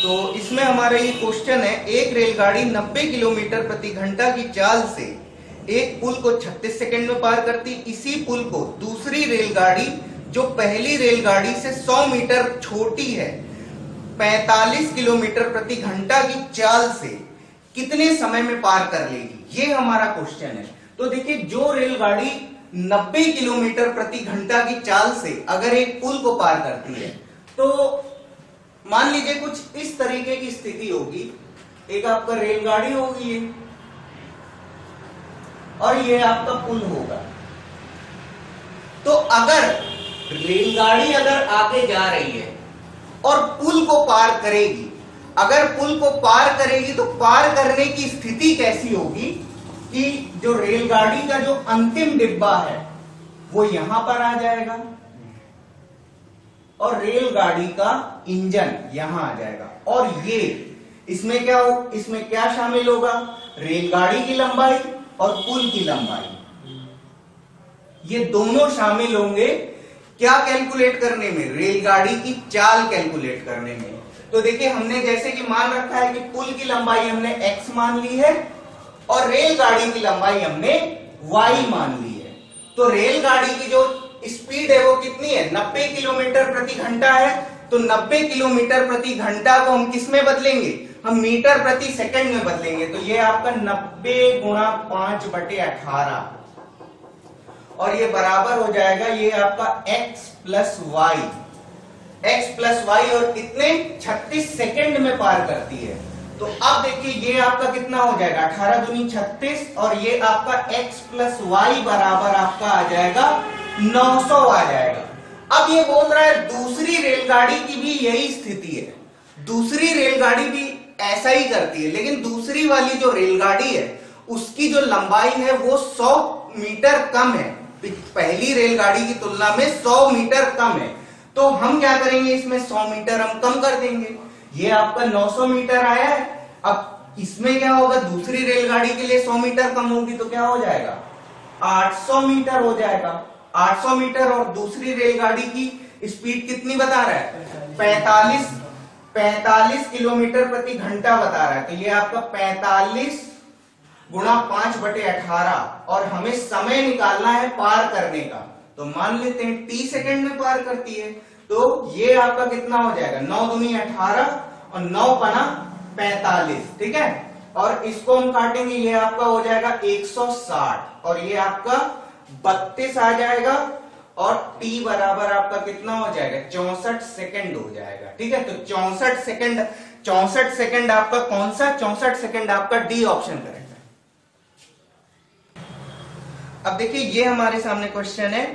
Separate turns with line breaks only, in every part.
तो इसमें हमारा ये क्वेश्चन है, एक रेलगाड़ी 90 किलोमीटर प्रति घंटा की चाल से एक पुल को 36 सेकंड में पार करती, इसी पुल को दूसरी रेलगाड़ी जो पहली रेलगाड़ी से 100 मीटर छोटी है 45 किलोमीटर प्रति घंटा की चाल से कितने समय में पार कर लेगी, ये हमारा क्वेश्चन है। तो देखिए, जो रेलगाड़ी 90 किलोमीटर प्रति घंटा की चाल से अगर एक पुल को पार करती है, तो मान लीजिए कुछ इस तरीके की स्थिति होगी। एक आपका रेलगाड़ी होगी ये, और ये आपका पुल होगा। तो अगर रेलगाड़ी अगर आगे जा रही है और पुल को पार करेगी, अगर पुल को पार करेगी तो पार करने की स्थिति कैसी होगी कि जो रेलगाड़ी का जो अंतिम डिब्बा है वो यहां पर आ जाएगा और रेलगाड़ी का इंजन यहां आ जाएगा। और ये इसमें क्या शामिल होगा, रेलगाड़ी की लंबाई और पुल की लंबाई, ये दोनों शामिल होंगे क्या कैलकुलेट करने में, रेलगाड़ी की चाल कैलकुलेट करने में। तो देखिए, हमने जैसे कि मान रखा है कि पुल की लंबाई हमने x मान ली है और रेलगाड़ी की लंबाई हमने y मान ली है। तो रेलगाड़ी की जो स्पीड है वो कितनी है, 90 किलोमीटर प्रति घंटा है। तो 90 किलोमीटर प्रति घंटा को हम किस में बदलेंगे, हम मीटर प्रति सेकंड में बदलेंगे। तो ये आपका 90 गुणा 5/18 और ये बराबर हो जाएगा, ये आपका x प्लस वाई और कितने 36 सेकंड में पार करती है। तो अब देखिए, ये आपका कितना हो जाएगा, 18 दूनी 36 और ये आपका x प्लस वाई बराबर आपका आ जाएगा 900 आ जाएगा। अब ये बोल रहा है दूसरी रेलगाड़ी की भी यही स्थिति है, दूसरी रेलगाड़ी भी ऐसा ही करती है, लेकिन दूसरी वाली जो रेलगाड़ी है उसकी जो लंबाई है वो 100 मीटर कम है, पहली रेलगाड़ी की तुलना में 100 मीटर कम है। तो हम क्या करेंगे, इसमें 100 मीटर हम कम कर देंगे। ये आपका 900 मीटर आया है। अब इसमें क्या होगा, दूसरी रेलगाड़ी के लिए 100 मीटर कम होगी तो क्या हो जाएगा, 800 मीटर हो जाएगा। 800 मीटर और दूसरी रेलगाड़ी की स्पीड कितनी बता रहा है, 45 किलोमीटर प्रति घंटा बता रहा है। तो ये आपका 45 गुणा 5/18 और हमें समय निकालना है पार करने का। तो मान लेते हैं 30 सेकंड में पार करती है। तो ये आपका कितना हो जाएगा, 9 दूनी 18 और 9 पना 45, ठीक है। और इसको हम काटेंगे, ये आपका हो जाएगा 160 और ये आपका 32 आ जाएगा और t बराबर आपका कितना हो जाएगा, 64 सेकंड हो जाएगा, ठीक है। तो 64 सेकंड आपका कौन सा, 64 सेकंड आपका डी ऑप्शन करेक्ट है। अब देखिए, ये हमारे सामने क्वेश्चन है,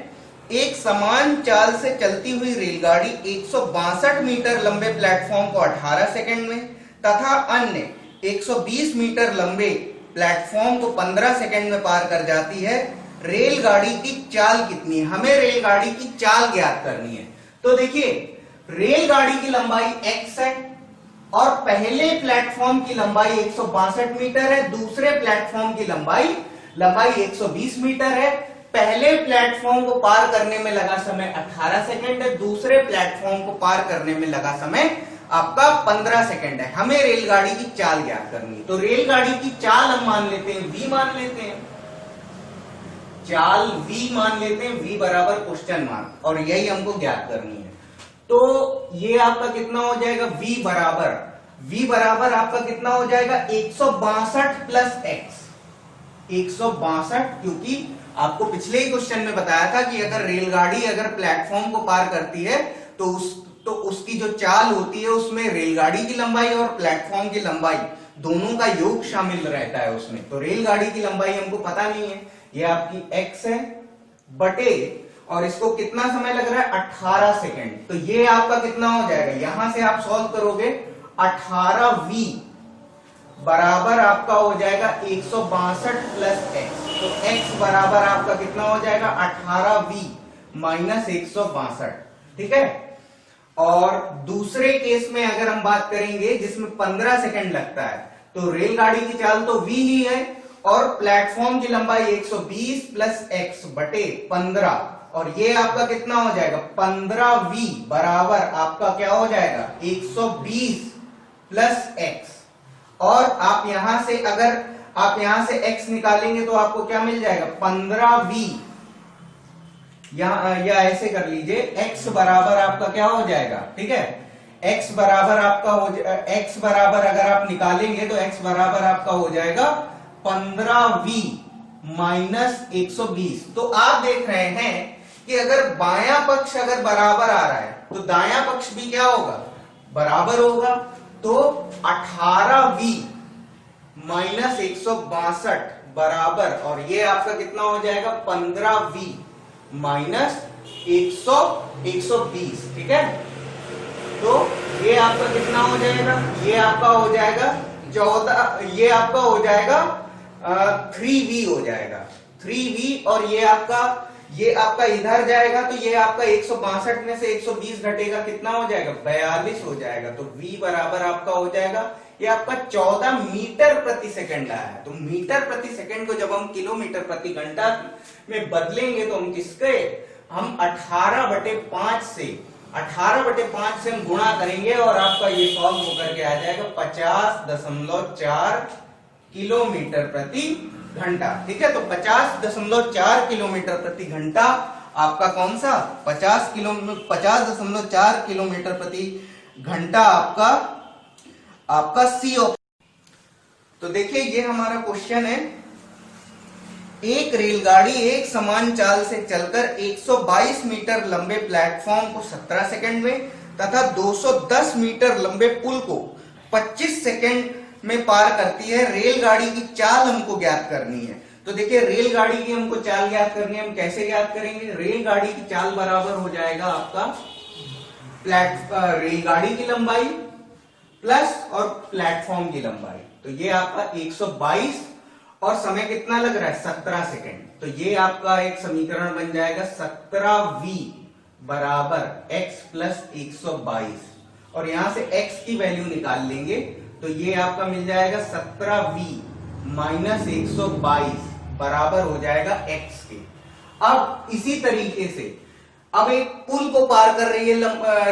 एक समान चाल से चलती हुई रेलगाड़ी 162 मीटर लंबे प्लेटफॉर्म को 18 सेकंड में तथा अन्य 120 मीटर लंबे प्लेटफॉर्म को 15 सेकंड में पार कर जाती है। रेलगाड़ी की चाल कितनी है, हमें रेलगाड़ी की चाल ज्ञात करनी है। तो देखिए, रेलगाड़ी की लंबाई x है और पहले प्लेटफॉर्म की लंबाई 162 मीटर है, दूसरे प्लेटफॉर्म की लंबाई 120 मीटर है। पहले प्लेटफॉर्म को पार करने में लगा समय 18 सेकंड है, दूसरे प्लेटफॉर्म को पार करने में लगा समय आपका 15 सेकंड है। हमें रेलगाड़ी की चाल ज्ञात करनी है। तो रेलगाड़ी की चाल हम मान लेते हैं v मान लेते हैं, चाल v मान लेते हैं, v बराबर क्वेश्चन मार्क, और यही हमको ज्ञात करनी है। तो ये आपका कितना हो जाएगा, v बराबर आपका कितना हो जाएगा, 162 प्लस x, 162, क्योंकि आपको पिछले ही क्वेश्चन में बताया था कि अगर रेलगाड़ी अगर प्लेटफॉर्म को पार करती है तो उसकी जो चाल होती है उसमें रेलगाड़ी की लंबाई और प्लेटफॉर्म की लंबाई दोनों का योग शामिल रहता है उसमें। तो रेलगाड़ी की लंबाई हमको पता नहीं है, ये आपकी x है बटे, और इसको कितना समय लग रहा है, 18 सेकंड। तो ये आपका कितना हो जाएगा, यहां से आप सॉल्व करोगे, 18v बराबर आपका हो जाएगा 162 प्लस x। तो x बराबर आपका कितना हो जाएगा, 18v माइनस 162, ठीक है। और दूसरे केस में अगर हम बात करेंगे जिसमें 15 सेकंड लगता है, तो रेलगाड़ी की चाल तो v ही है और प्लेटफॉर्म की लंबाई 120 प्लस x बटे 15, और ये आपका कितना हो जाएगा, 15v बराबर आपका क्या हो जाएगा, 120 प्लस एक्स, और आप यहां से अगर आप यहां से x निकालेंगे तो आपको क्या मिल जाएगा 15v, या ऐसे कर लीजिए x बराबर आपका क्या हो जाएगा, ठीक है, x बराबर आपका x बराबर अगर आप निकालेंगे तो x बराबर आपका हो जाएगा 15v माइनस 120। तो आप देख रहे हैं कि अगर बायां पक्ष अगर बराबर आ रहा है तो दायां पक्ष भी क्या होगा, बराबर होगा। तो 18v माइनस 162 बराबर, और ये आपका कितना हो जाएगा 15v माइनस 120, ठीक है। तो ये आपका कितना हो जाएगा, ये आपका हो जाएगा 14, ये आपका हो जाएगा 3v हो जाएगा 3v, और ये आपका इधर जाएगा तो ये आपका 162 में से 120 घटेगा, कितना हो जाएगा 42 हो जाएगा। तो v बराबर आपका हो जाएगा, ये आपका 14 मीटर प्रति सेकंड आया है। तो मीटर प्रति सेकंड को जब हम किलोमीटर प्रति घंटा में बदलेंगे तो हम 18/5 से हम गुणा करेंगे और आपका ये सॉल्व होकर के आ जाएगा 50.4 किलोमीटर प्रति घंटा, ठीक है। तो 50.4 किलोमीटर प्रति घंटा आपका कौन सा 50.4 किलोमीटर प्रति घंटा आपका सी ऑप्शन। तो देखिए ये हमारा क्वेश्चन है, एक रेलगाड़ी एक समान चाल से चलकर 122 मीटर लंबे प्लेटफॉर्म को 17 सेकंड में तथा 210 मीटर लंबे पुल को 25 सेकंड में पार करती है। रेलगाड़ी की चाल हमको ज्ञात करनी है। तो देखिए रेलगाड़ी की हमको चाल ज्ञात करनी है, हम कैसे ज्ञात करेंगे, रेलगाड़ी की चाल बराबर हो जाएगा आपका रेलगाड़ी की लंबाई प्लस और प्लेटफॉर्म की लंबाई। तो ये आपका 122 और समय कितना लग रहा है 17 सेकंड। तो ये आपका एक समीकरण बन जाएगा 17v बराबर x प्लस 122, और यहां से x की वैल्यू निकाल लेंगे तो ये आपका मिल जाएगा 17v माइनस 122 बराबर हो जाएगा x के। अब इसी तरीके से अब एक पुल को पार कर रही है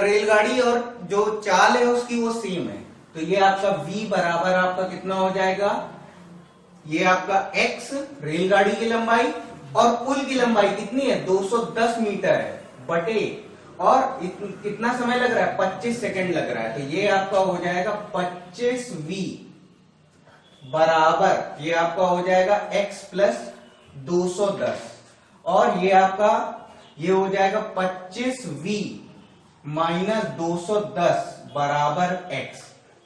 रेलगाड़ी और जो चाल है उसकी वो सेम है। तो ये आपका v बराबर आपका कितना हो जाएगा, ये आपका x रेलगाड़ी की लंबाई और पुल की लंबाई कितनी है 210 मीटर है बटे, और कितना समय लग रहा है 25 सेकंड लग रहा है। तो ये आपका हो जाएगा 25v बराबर ये आपका हो जाएगा x प्लस 210, और ये आपका ये हो जाएगा 25v माइनस 210 बराबर x,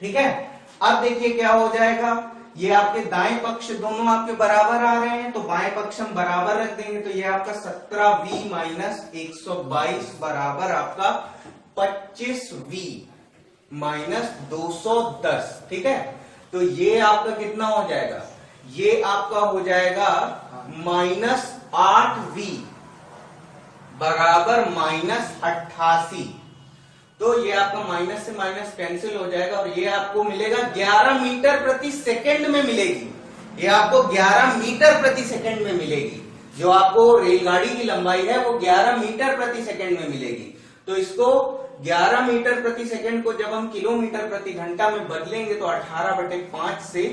ठीक है। अब देखिए क्या हो जाएगा, ये आपके दाएं पक्ष दोनों आपके बराबर आ रहे हैं तो बाएं पक्ष हम बराबर रख देंगे। तो ये आपका 17v माइनस 122 बराबर आपका 25v माइनस 210, ठीक है। तो ये आपका कितना हो जाएगा, ये आपका हो जाएगा माइनस 8v बराबर माइनस 88। तो ये आपका माइनस से माइनस कैंसिल हो जाएगा और ये आपको मिलेगा 11 मीटर प्रति सेकंड में मिलेगी। ये आपको 11 मीटर प्रति सेकंड में मिलेगी। जो आपको रेलगाड़ी की लंबाई है वो 11 मीटर प्रति सेकंड में मिलेगी। तो इसको 11 मीटर प्रति सेकंड को जब हम किलोमीटर प्रति घंटा में बदलेंगे तो 18/5 से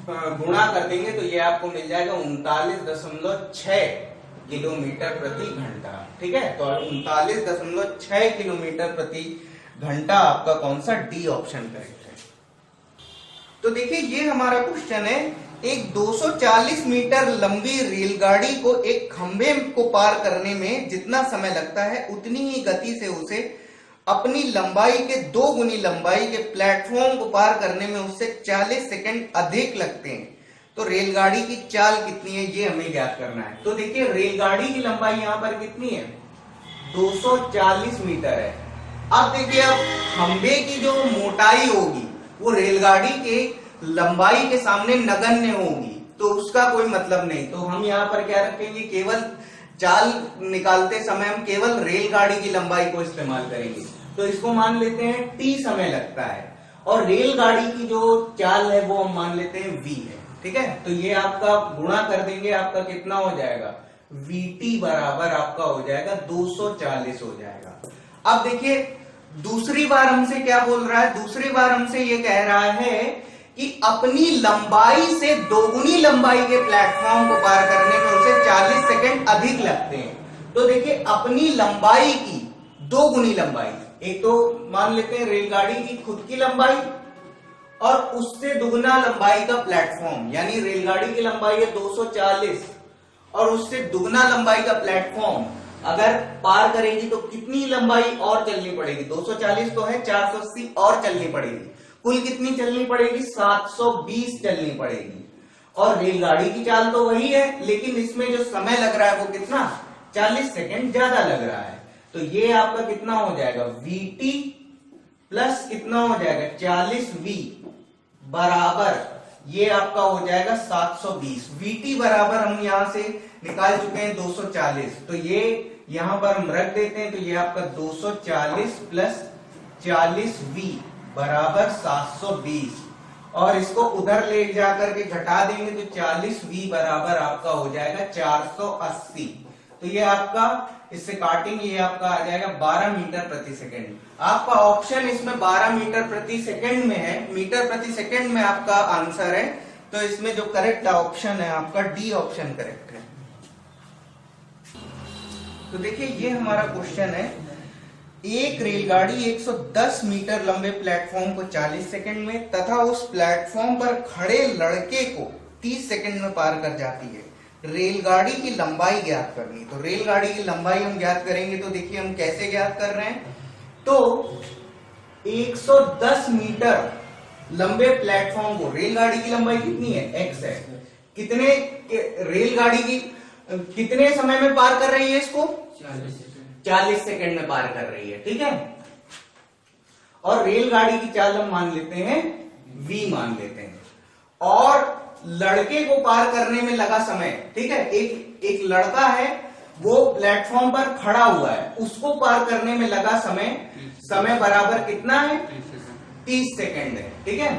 गुणा कर देंगे तो ये आपको मिल जाएगा 39.6 किलोमीटर प्रति घंटा, ठीक है। तो 39.6 किलोमीटर प्रति घंटा आपका कौन सा डी ऑप्शन करेक्ट है। तो देखिए ये हमारा क्वेश्चन है, एक 240 मीटर लंबी रेलगाड़ी को एक खंबे को पार करने में जितना समय लगता है उतनी ही गति से उसे अपनी लंबाई के 2 गुनी लंबाई के प्लेटफॉर्म को पार करने में उससे 40 सेकंड अधिक लगते हैं। तो रेलगाड़ी की चाल कितनी है ये हमें ज्ञात करना है। तो देखिए रेलगाड़ी की लंबाई यहां पर कितनी है 240 मीटर है। अब देखिए अब खंबे की जो मोटाई होगी वो रेलगाड़ी के लंबाई के सामने नगण्य होगी, तो उसका कोई मतलब नहीं। तो हम यहाँ पर क्या रखेंगे, केवल चाल निकालते समय हम केवल रेलगाड़ी की लंबाई को इस्तेमाल करेंगे। तो इसको मान लेते हैं t समय लगता है और रेलगाड़ी की जो चाल है वो हम मान लेते हैं v है, ठीक है। तो ये आपका गुणा कर देंगे, आपका कितना हो जाएगा vt बराबर आपका हो जाएगा 240 हो जाएगा। अब देखिए दूसरी बार हमसे क्या बोल रहा है, दूसरी बार हमसे ये कह रहा है कि अपनी लंबाई से दोगुनी लंबाई के प्लेटफॉर्म को पार करने में उसे 40 सेकंड अधिक लगते हैं। तो देखिए अपनी लंबाई की दोगुनी लंबाई, एक तो मान लेते हैं रेलगाड़ी की खुद की लंबाई और उससे दुगना लंबाई का प्लेटफॉर्म, यानी रेलगाड़ी की लंबाई है 240 और उससे दुगना लंबाई का प्लेटफॉर्म अगर पार करेगी तो कितनी लंबाई और चलनी पड़ेगी, 240 तो है, 480 और चलनी पड़ेगी, कुल कितनी चलनी पड़ेगी, 720 चलनी पड़ेगी। और रेलगाड़ी की चाल तो वही है, लेकिन इसमें जो समय लग रहा है वो कितना, 40 सेकंड ज्यादा लग रहा है। तो ये आपका कितना हो जाएगा, VT प्लस कितना हो जाएगा 40V बराबर ये आपका हो जाएगा 720। VT बराबर हम यहां से निकाल चुके हैं 240, तो ये यहां पर हम रख देते हैं, तो ये आपका 240 प्लस 40V बराबर 720 और इसको उधर ले जाकर के घटा देंगे तो 40V बराबर आपका हो जाएगा 480। तो ये आपका इससे काटेंगे, ये आपका आ जाएगा 12 मीटर प्रति सेकंड। आपका ऑप्शन इसमें 12 मीटर प्रति सेकंड में है, मीटर प्रति सेकंड में आपका आंसर है। तो इसमें जो करेक्ट ऑप्शन है आपका डी ऑप्शन करेक्ट है। तो देखिए ये हमारा क्वेश्चन है, एक रेलगाड़ी 110 मीटर लंबे प्लेटफॉर्म को 40 सेकंड में तथा उस प्लेटफॉर्म पर खड़े लड़के को 30 सेकंड में पार कर जाती है। रेलगाड़ी की लंबाई ज्ञात करनी, तो रेलगाड़ी की लंबाई हम ज्ञात करेंगे। तो देखिए हम कैसे ज्ञात कर रहे हैं, तो 110 मीटर लंबे प्लेटफॉर्म को, रेलगाड़ी की लंबाई कितनी है, x है, कितने रेलगाड़ी की कितने समय में पार कर रही है इसको, 40 सेकंड में पार कर रही है, ठीक है। और रेलगाड़ी की चाल हम मान लेते हैं v मान लेते हैं, और लड़के को पार करने में लगा समय, ठीक है, एक लड़का है वो प्लेटफॉर्म पर खड़ा हुआ है, उसको पार करने में लगा समय बराबर कितना है, 30 सेकंड है, ठीक है।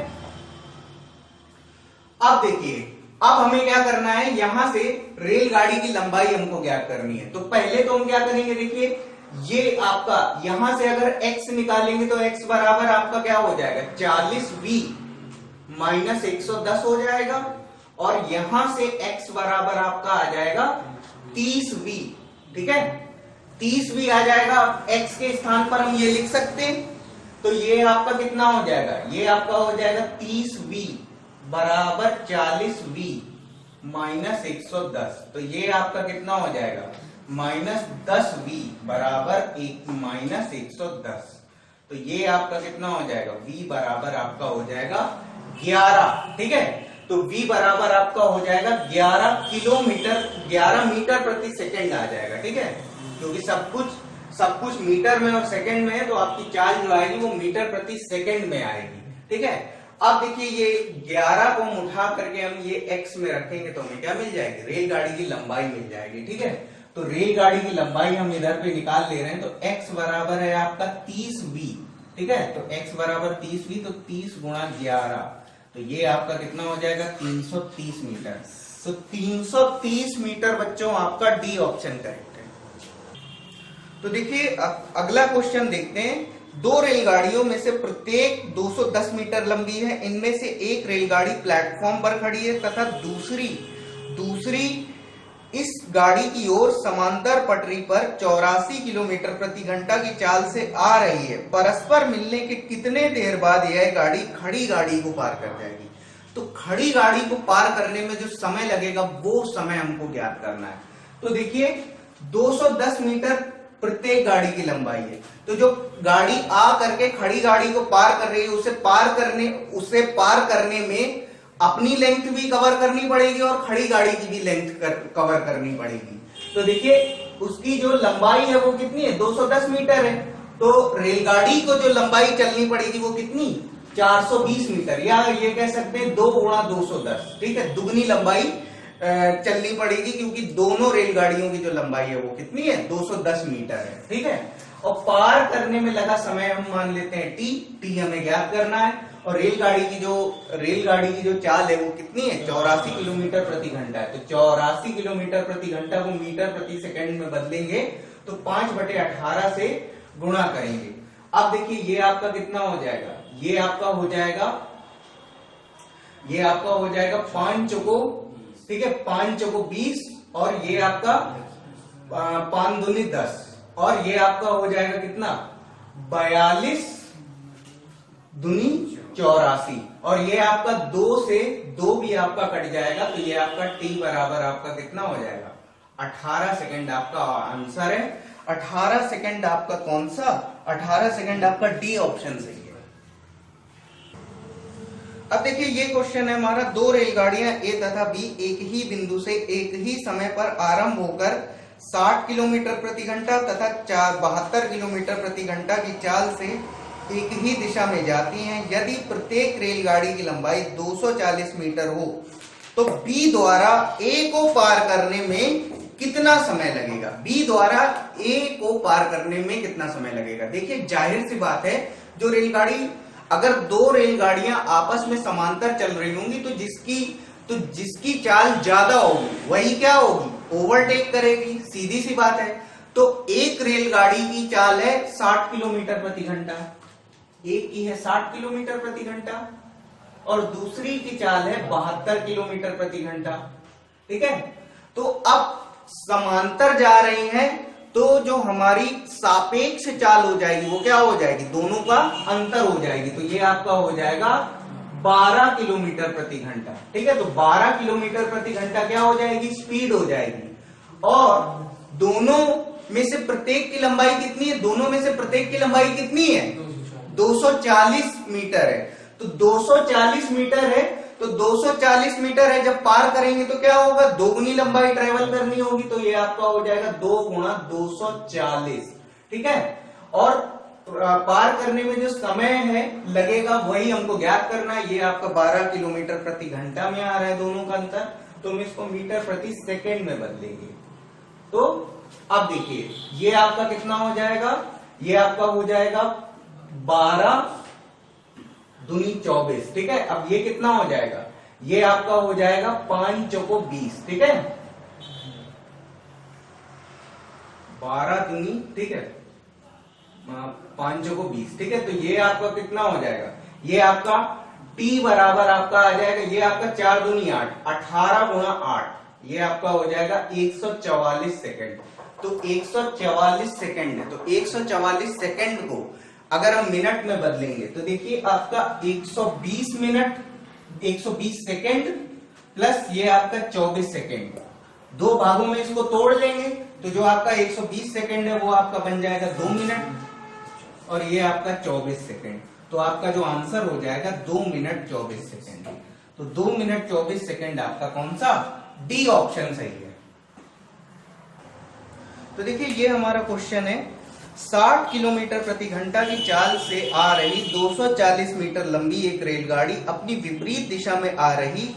अब देखिए अब हमें क्या करना है, यहां से रेलगाड़ी की लंबाई हमको ज्ञात करनी है। तो पहले तो हम क्या करेंगे, देखिए ये आपका यहां से अगर x निकालेंगे तो x बराबर आपका क्या हो जाएगा, 40v माइनस 110 हो जाएगा, और यहां से x बराबर आपका आ जाएगा 30v, ठीक है, 30v आ जाएगा। x के स्थान पर हम ये लिख सकते हैं, तो ये आपका कितना हो जाएगा, ये आपका हो जाएगा 30v बराबर 40v माइनस 110, तो ये आपका कितना हो जाएगा, माइनस 10v बराबर माइनस 110। तो ये आपका कितना हो जाएगा, v बराबर आपका हो जाएगा 11, ठीक है। तो v बराबर आपका हो जाएगा 11 मीटर प्रति सेकंड आ जाएगा, ठीक है, क्योंकि सब कुछ मीटर में और सेकंड में है, तो आपकी चाल जो आएगी वो मीटर प्रति सेकंड में आएगी, ठीक है। अब देखिए ये 11 को हम उठा करके हम ये x में रखेंगे तो हमें क्या मिल जाएगी, रेलगाड़ी की लंबाई मिल जाएगी, ठीक है। तो रेलगाड़ी की लंबाई हम इधर पे निकाल ले रहे हैं, तो x बराबर है आपका 30v, ठीक है, तो x बराबर 30v, तो 30 गुणा 11, तो ये आपका कितना हो जाएगा, 330 मीटर। तो 330 मीटर बच्चों आपका डी ऑप्शन करेक्ट है। तो देखिए अगला क्वेश्चन देखते हैं, दो रेलगाड़ियों में से प्रत्येक 210 मीटर लंबी है, इनमें से एक रेलगाड़ी प्लेटफॉर्म पर खड़ी है तथा दूसरी इस गाड़ी की ओर समांतर पटरी पर 84 किलोमीटर प्रति घंटा की चाल से आ रही है। परस्पर मिलने के कितने देर बाद यह गाड़ी खड़ी गाड़ी को पार कर जाएगी। तो खड़ी गाड़ी को पार करने में जो समय लगेगा वो समय हमको ज्ञात करना है। तो देखिए 210 मीटर प्रत्येक गाड़ी की लंबाई है, तो जो गाड़ी आ करके खड़ी गाड़ी को पार कर रही है उसे पार करने में अपनी लेंथ भी कवर करनी पड़ेगी और खड़ी गाड़ी की भी लेंथ कवर करनी पड़ेगी। तो देखिए उसकी जो लंबाई है वो कितनी है, 210 मीटर है, तो रेलगाड़ी को जो लंबाई चलनी पड़ेगी वो कितनी, 420 मीटर, या ये कह सकते हैं 2 गुणा 210, ठीक है, दुगनी लंबाई चलनी पड़ेगी, क्योंकि दोनों रेलगाड़ियों की जो लंबाई है वो कितनी है, 210 मीटर है, ठीक है। और पार करने में लगा समय हम मान लेते हैं t हमें ज्ञात करना है, और रेलगाड़ी की जो चाल है वो कितनी है, 84 किलोमीटर प्रति घंटा है। तो 84 किलोमीटर प्रति घंटा को मीटर प्रति सेकंड में बदलेंगे तो 5/18 से गुणा करेंगे। अब देखिए ये आपका कितना हो जाएगा, ये आपका हो जाएगा 5 चौको, ठीक है, 5 चौको 20, और ये आपका 5 दूनी 10, और ये आपका हो जाएगा कितना 42 दूनी 84, और ये आपका 2 से 2 भी आपका कट जाएगा, तो ये आपका t बराबर आपका कितना हो जाएगा 18 सेकंड आपका आंसर है। 18 सेकंड आपका कौन सा, 18 सेकंड आपका डी ऑप्शन सही है। अब देखिए ये क्वेश्चन है हमारा, दो रेलगाड़ियां ए तथा बी एक ही बिंदु से एक ही समय पर आरंभ होकर 60 किलोमीटर प्रति घंटा तथा 72 किलोमीटर प्रति घंटा की चाल से एक ही दिशा में जाती हैं। यदि प्रत्येक रेलगाड़ी की लंबाई 240 मीटर हो तो बी द्वारा ए को पार करने में कितना समय लगेगा, बी द्वारा ए को पार करने में कितना समय लगेगा। देखिए जाहिर सी बात है, जो रेलगाड़ी, अगर दो रेलगाड़ियां आपस में समांतर चल रही होंगी तो जिसकी चाल ज्यादा होगी वही क्या होगी, ओवरटेक करेगी, सीधी सी बात है। तो एक रेलगाड़ी की चाल है 60 किलोमीटर प्रति घंटा, एक की है 60 किलोमीटर प्रति घंटा, और दूसरी की चाल है 72 किलोमीटर प्रति घंटा, ठीक है। तो अब समांतर जा रही हैं, तो जो हमारी सापेक्ष चाल हो जाएगी वो क्या हो जाएगी, दोनों का अंतर हो जाएगी, तो ये आपका हो जाएगा 12 किलोमीटर प्रति घंटा, ठीक है। तो 12 किलोमीटर प्रति घंटा क्या हो जाएगी, स्पीड हो जाएगी। और दोनों में से प्रत्येक की लंबाई कितनी है, दोनों में से प्रत्येक की लंबाई कितनी है, 240 मीटर है। तो 240 मीटर है, तो 240 मीटर है, जब पार करेंगे तो क्या होगा, दोगुनी लंबाई ट्रेवल करनी होगी, तो ये आपका हो जाएगा 2 गुणा 240, ठीक है। और पार करने में जो समय है लगेगा वही हमको ज्ञात करना है। ये आपका 12 किलोमीटर प्रति घंटा में आ रहा है दोनों का अंतर, तो हम इसको मीटर प्रति सेकेंड में बदलेंगे। तो अब देखिए ये आपका कितना हो जाएगा, ये आपका हो जाएगा 12 दूनी 24, ठीक है। अब ये कितना हो जाएगा, ये आपका हो जाएगा 5 चौको 20, ठीक है, 12 दूनी, ठीक है, 5 चौको 20, ठीक है। तो ये आपका कितना हो जाएगा, ये आपका t बराबर आपका आ जाएगा, ये आपका 4 दूनी 8, 18 गुणा 8, ये आपका हो जाएगा 144 सेकेंड। तो 144 सेकेंड है, तो 144 सेकेंड को अगर हम मिनट में बदलेंगे तो देखिए आपका 120 मिनट, 120 सेकेंड प्लस ये आपका 24 सेकेंड, दो भागों में इसको तोड़ लेंगे तो जो आपका 120 सेकेंड है वो आपका बन जाएगा 2 मिनट, और ये आपका 24 सेकेंड। तो आपका जो आंसर हो जाएगा 2 मिनट 24 सेकेंड। तो 2 मिनट 24 सेकेंड आपका कौन सा, डी ऑप्शन सही है। तो देखिए ये हमारा क्वेश्चन है, 60 किलोमीटर प्रति घंटा की चाल से आ रही 240 मीटर लंबी एक रेलगाड़ी अपनी विपरीत दिशा में आ रही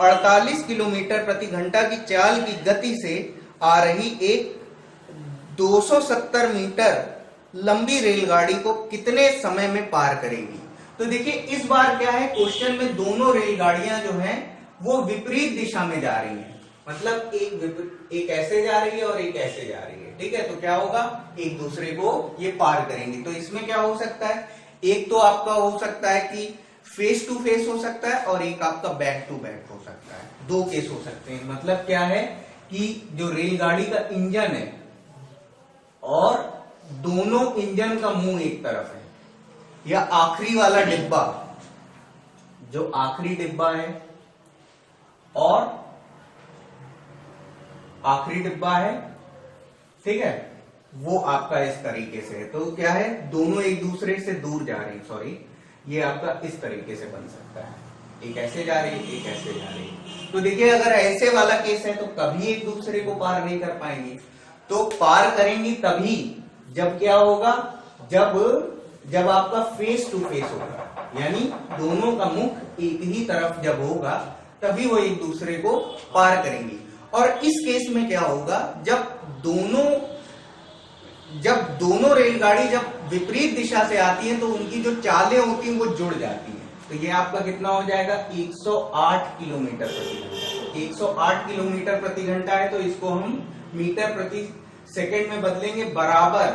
48 किलोमीटर प्रति घंटा की चाल की गति से आ रही एक 270 मीटर लंबी रेलगाड़ी को कितने समय में पार करेगी। तो देखिए इस बार क्या है, क्वेश्चन में दोनों रेलगाड़ियां जो हैं वो विपरीत दिशा में जा रही हैं, मतलब एक ऐसे जा रही है और एक ऐसे जा रही है, ठीक है। तो क्या होगा, एक दूसरे को ये पार करेंगे। तो इसमें क्या हो सकता है, एक तो आपका हो सकता है कि फेस टू फेस हो सकता है और एक आपका बैक टू बैक हो सकता है, दो केस हो सकते हैं। मतलब क्या है कि जो रेलगाड़ी का इंजन है और दोनों इंजन का मुंह एक तरफ है, या आखिरी वाला डिब्बा, जो आखिरी डिब्बा है और आखिरी डिब्बा है, ठीक है, वो आपका इस तरीके से है। तो क्या है, दोनों एक दूसरे से दूर जा रही, सॉरी, ये आपका इस तरीके से बन सकता है, एक ऐसे जा रही है एक ऐसे जा रही है। तो देखिए अगर ऐसे वाला केस है तो कभी एक दूसरे को पार नहीं कर पाएंगे, तो पार करेंगी तभी जब क्या होगा, जब आपका फेस टू फेस होगा, यानी दोनों का मुख एक ही तरफ जब होगा तभी वो एक दूसरे को पार करेंगी। और इस केस में क्या होगा, जब दोनों रेलगाड़ी जब विपरीत दिशा से आती हैं तो उनकी जो चालें होती हैं वो जुड़ जाती हैं। तो ये आपका कितना हो जाएगा, 108 किलोमीटर प्रति घंटा। 108 किलोमीटर प्रति घंटा है तो इसको हम मीटर प्रति सेकंड में बदलेंगे, बराबर,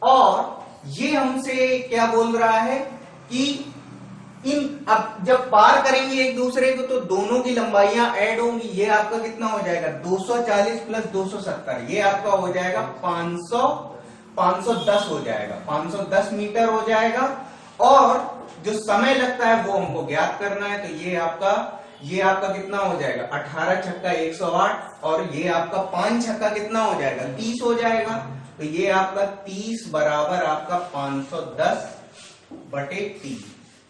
और ये हमसे क्या बोल रहा है कि इन अब जब पार करेंगे एक दूसरे को तो दोनों की लंबाइयां ऐड होंगी। ये आपका कितना हो जाएगा 240 प्लस 270, ये आपका हो जाएगा 510 हो जाएगा, 510 मीटर हो जाएगा। और जो समय लगता है वो हमको ज्ञात करना है। तो ये आपका कितना हो जाएगा 18 छक्का 108 और ये आपका 5 छक्का कितना हो जाएगा 30 हो जाएगा। तो ये आपका 30 बराबर आपका 510 बटे टी।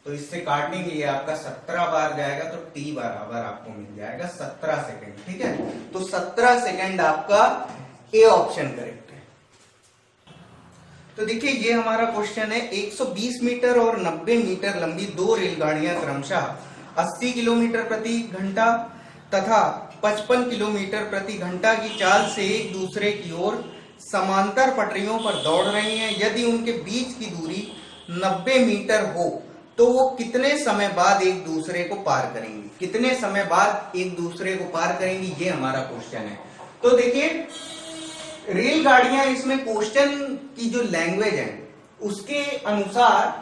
तो इससे काटने के लिए आपका 17 बार जाएगा तो टी बराबर आपको मिल जाएगा 17 सेकेंड। ठीक है, तो 17 सेकेंड आपका ए ऑप्शन करेक्ट है। तो देखिए ये हमारा क्वेश्चन है, 120 मीटर और 90 मीटर लंबी दो रेलगाड़ियां क्रमशः 80 किलोमीटर प्रति घंटा तथा 55 किलोमीटर प्रति घंटा की चाल से एक दूसरे की ओर समांतर पटरियों पर दौड़ रही हैं। यदि उनके बीच की दूरी 90 मीटर हो तो वो कितने समय बाद एक दूसरे को पार करेंगी, कितने समय बाद एक दूसरे को पार करेंगी, ये हमारा क्वेश्चन है। तो देखिए रेलगाड़ियां, इसमें क्वेश्चन की जो लैंग्वेज है उसके अनुसार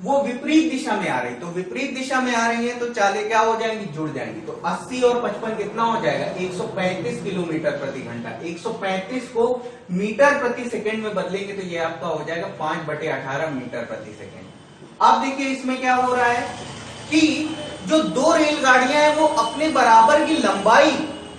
वो विपरीत दिशा में आ रही, तो विपरीत दिशा में आ रही है तो चालें क्या हो जाएंगी, जुड़ जाएंगी। तो 80 और 55 कितना हो जाएगा 135 किलोमीटर प्रति घंटा। 135 को मीटर प्रति सेकंड में बदलेंगे तो ये आपका हो जाएगा 5/18 मीटर प्रति सेकंड। अब देखिए इसमें क्या हो रहा है कि जो दो रेलगाड़ियां हैं वो अपने बराबर की लंबाई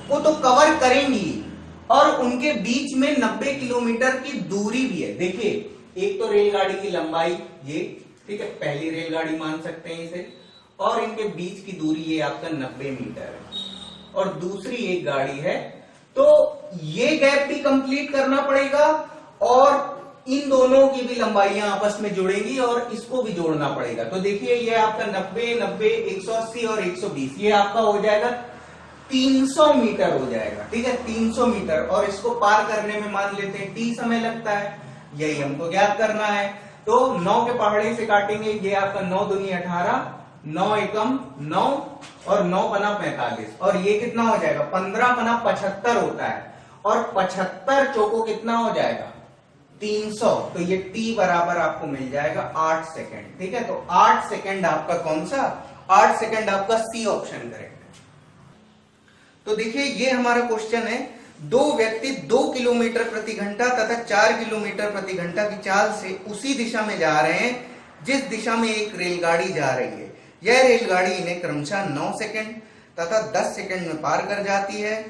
को तो कवर करेंगी और उनके बीच में 90 किलोमीटर की दूरी भी है। देखिए एक तो रेलगाड़ी की लंबाई ये, ठीक है, पहली रेलगाड़ी मान सकते हैं इसे, और इनके बीच की दूरी ये आपका 90 मीटर है और दूसरी एक गाड़ी है। तो ये गैप भी कंप्लीट करना पड़ेगा और इन दोनों की भी लंबाइयां आपस में जुड़ेंगी और इसको भी जोड़ना पड़ेगा। तो देखिए ये आपका 90, 90, 180 और 120, ये आपका हो जाएगा 300 मीटर हो जाएगा। ठीक है, 300 मीटर, और इसको पार करने में मान लेते हैं टी समय लगता है, यही हमको ज्ञात करना है। तो 9 के पहाड़े से काटेंगे, ये आपका 9 दूनी 18, 9 एकम 9 और 9 पना 45 और ये कितना हो जाएगा 15 पना 75 होता है और 75 चौको कितना हो जाएगा 300। तो ये t बराबर आपको मिल जाएगा 8 सेकेंड। ठीक है, तो 8 सेकेंड आपका कौन सा, 8 सेकेंड आपका सी ऑप्शन करेक्ट है। तो देखिए ये हमारा क्वेश्चन है, दो व्यक्ति 2 किलोमीटर प्रति घंटा तथा 4 किलोमीटर प्रति घंटा की चाल से उसी दिशा में जा रहे हैं जिस दिशा में एक रेलगाड़ी जा रही है। यह रेलगाड़ी इन्हें क्रमशः 9 सेकेंड तथा 10 सेकेंड में पार कर जाती है।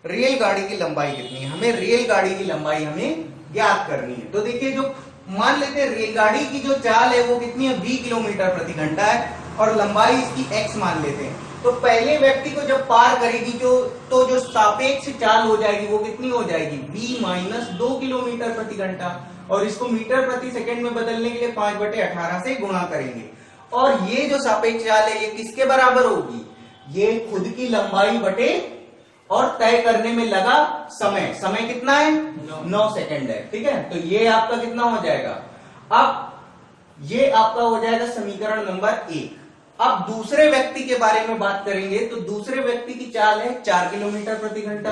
रेलगाड़ी की लंबाई कितनी है, हमें रेलगाड़ी की लंबाई हमें ज्ञात करनी है। तो देखिए जो मान लेते हैं रेलगाड़ी की जो चाल है वो कितनी है 20 किलोमीटर प्रति घंटा है और लंबाई इसकी x मान लेते हैं। तो पहले व्यक्ति को जब पार करेगी जो सापेक्ष चाल हो जाएगी वो कितनी हो जाएगी b माइनस 2 किलोमीटर प्रति घंटा और इसको मीटर प्रति सेकंड में बदलने के लिए 5/18 से गुणा करेंगे। और ये जो सापेक्ष चाल है ये किसके बराबर होगी, ये खुद की लंबाई बटे और तय करने में लगा समय, समय कितना है 9 सेकंड है। ठीक है, तो ये आपका कितना हो जाएगा, अब ये आपका हो जाएगा समीकरण नंबर 1। अब दूसरे व्यक्ति के बारे में बात करेंगे तो दूसरे व्यक्ति की चाल है 4 किलोमीटर प्रति घंटा।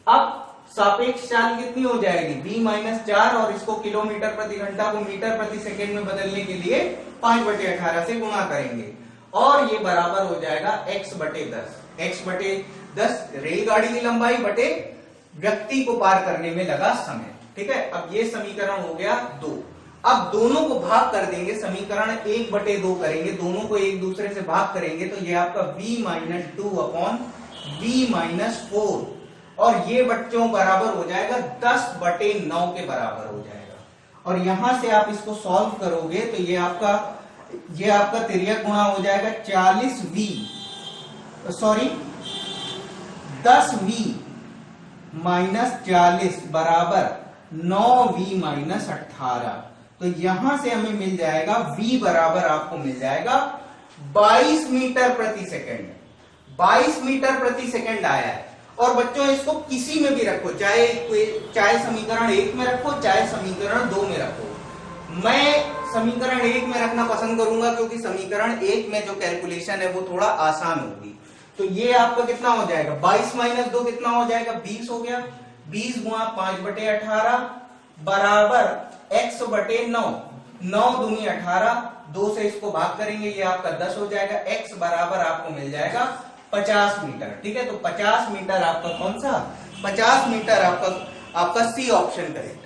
अब सापेक्ष चाल कितनी हो जाएगी b माइनस 4 और इसको किलोमीटर प्रति घंटा को मीटर प्रति सेकंड में बदलने के लिए 5/18 से गुणा करेंगे और ये बराबर हो जाएगा x/10, x/10 रेलगाड़ी की लंबाई बटे व्यक्ति को पार करने में लगा समय। ठीक है, अब ये समीकरण हो गया 2। अब दोनों को भाग कर देंगे, समीकरण 1/2 करेंगे, दोनों को एक दूसरे से भाग करेंगे तो ये आपका v minus 2 upon v minus 4 और ये बच्चों बराबर हो जाएगा 10/9 के बराबर हो जाएगा। और यहां से आप इसको सॉल्व करोगे तो ये आपका तिर्यक गुणा हो जाएगा 10v माइनस 40 बराबर 9v माइनस 18। तो यहां से हमें मिल जाएगा v बराबर आपको मिल जाएगा 22 मीटर प्रति सेकंड। 22 मीटर प्रति सेकंड आया है। और बच्चों इसको किसी में भी रखो, चाहे समीकरण 1 में रखो चाहे समीकरण 2 में रखो। मैं समीकरण 1 में रखना पसंद करूंगा क्योंकि समीकरण 1 में जो कैलकुलेशन है वो थोड़ा आसान होगी। तो ये आपका कितना हो जाएगा 22 माइनस 2 कितना हो जाएगा 20 हो गया। 20 गुणा 5/18 बराबर x/9, 9 दूनी 18, 2 से इसको भाग करेंगे, ये आपका 10 हो जाएगा। x बराबर आपको मिल जाएगा 50 मीटर। ठीक है, तो 50 मीटर आपका कौन सा, 50 मीटर आपका सी ऑप्शन करेक्ट।